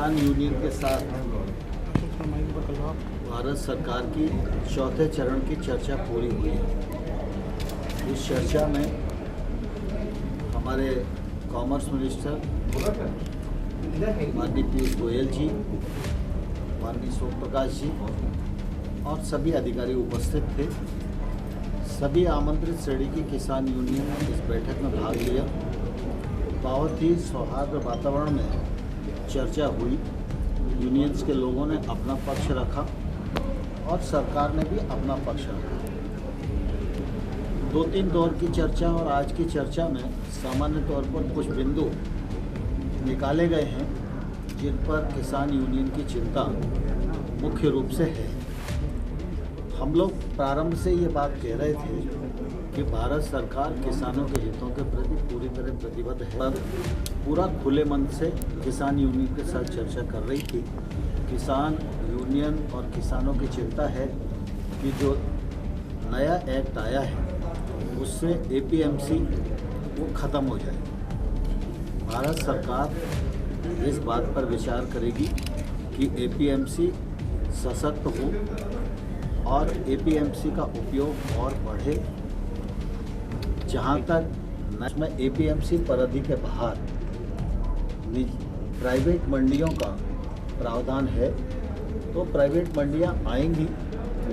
किसान यूनियन के साथ भारत सरकार की चौथे चरण की चर्चा पूरी हुई है। इस चर्चा में हमारे कॉमर्स मिनिस्टर माननीय पीयूष गोयल जी, माननीय सोम प्रकाश जी और सभी अधिकारी उपस्थित थे। सभी आमंत्रित श्रेणी की किसान यूनियन ने इस बैठक में भाग लिया। बहुत ही सौहार्द वातावरण में चर्चा हुई। यूनियंस के लोगों ने अपना पक्ष रखा और सरकार ने भी अपना पक्ष रखा। 2-3 दौर की चर्चा और आज की चर्चा में सामान्य तौर पर कुछ बिंदु निकाले गए हैं जिन पर किसान यूनियन की चिंता मुख्य रूप से है। हम लोग प्रारंभ से ये बात कह रहे थे कि भारत सरकार किसानों के हितों के प्रति पूरी तरह प्रतिबद्ध है। पर पूरा खुले मन से किसान यूनियन के साथ चर्चा कर रही थी। किसान यूनियन और किसानों की चिंता है कि जो नया एक्ट आया है उससे एपीएमसी वो ख़त्म हो जाए। भारत सरकार इस बात पर विचार करेगी कि एपीएमसी सशक्त हो और एपीएमसी का उपयोग और बढ़े। जहाँ तक में एपीएमसी परिधि के बाहर प्राइवेट मंडियों का प्रावधान है तो प्राइवेट मंडियाँ आएंगी,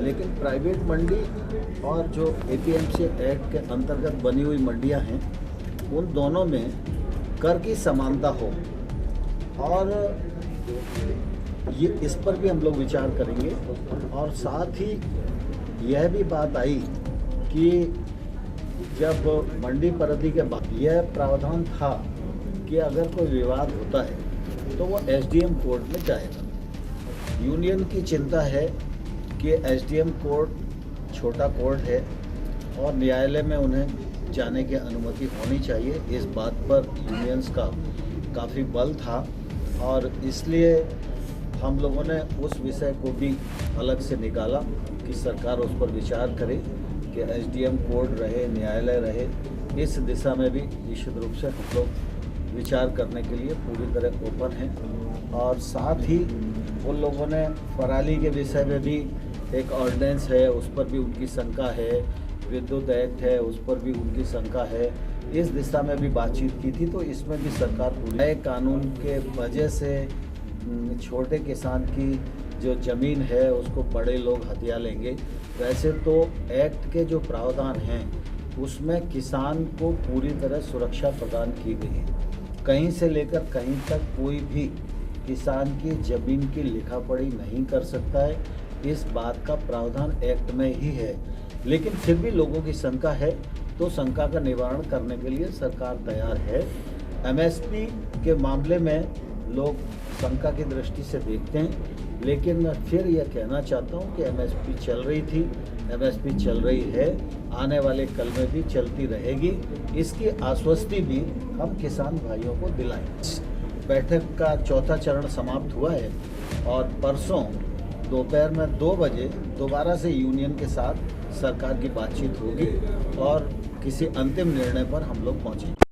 लेकिन प्राइवेट मंडी और जो एपीएमसी एक्ट के अंतर्गत बनी हुई मंडियाँ हैं उन दोनों में कर की समानता हो। और ये इस पर भी हम लोग विचार करेंगे। और साथ ही यह भी बात आई कि जब मंडी परिधि के बाद यह प्रावधान था कि अगर कोई विवाद होता है तो वो एसडीएम कोर्ट में जाएगा। यूनियन की चिंता है कि एसडीएम कोर्ट छोटा कोर्ट है और न्यायालय में उन्हें जाने की अनुमति होनी चाहिए। इस बात पर यूनियंस का काफ़ी बल था और इसलिए हम लोगों ने उस विषय को भी अलग से निकाला कि सरकार उस पर विचार करे कि एसडीएम कोर्ट रहे, न्यायालय रहे। इस दिशा में भी निश्चित रूप से हम लोग विचार करने के लिए पूरी तरह ओपन हैं। और साथ ही उन लोगों ने पराली के विषय में भी एक ऑर्डिनेंस है, उस पर भी उनकी शंका है। विद्युत एक्ट है, उस पर भी उनकी शंका है। इस दिशा में भी बातचीत की थी। तो इसमें भी सरकार पूरी नए कानून के वजह से छोटे किसान की जो ज़मीन है उसको बड़े लोग हथिया लेंगे। वैसे तो एक्ट के जो प्रावधान हैं उसमें किसान को पूरी तरह सुरक्षा प्रदान की गई है। कहीं से लेकर कहीं तक कोई भी किसान की ज़मीन की लिखा पढ़ी नहीं कर सकता है। इस बात का प्रावधान एक्ट में ही है। लेकिन फिर भी लोगों की शंका है तो शंका का निवारण करने के लिए सरकार तैयार है। एमएसपी के मामले में लोग शंका की दृष्टि से देखते हैं, लेकिन फिर यह कहना चाहता हूं कि एमएसपी चल रही थी, एमएसपी चल रही है, आने वाले कल में भी चलती रहेगी। इसकी आश्वस्ति भी हम किसान भाइयों को दिलाएं। बैठक का चौथा चरण समाप्त हुआ है और परसों दोपहर में 2 बजे दोबारा से यूनियन के साथ सरकार की बातचीत होगी और किसी अंतिम निर्णय पर हम लोग पहुँचेंगे।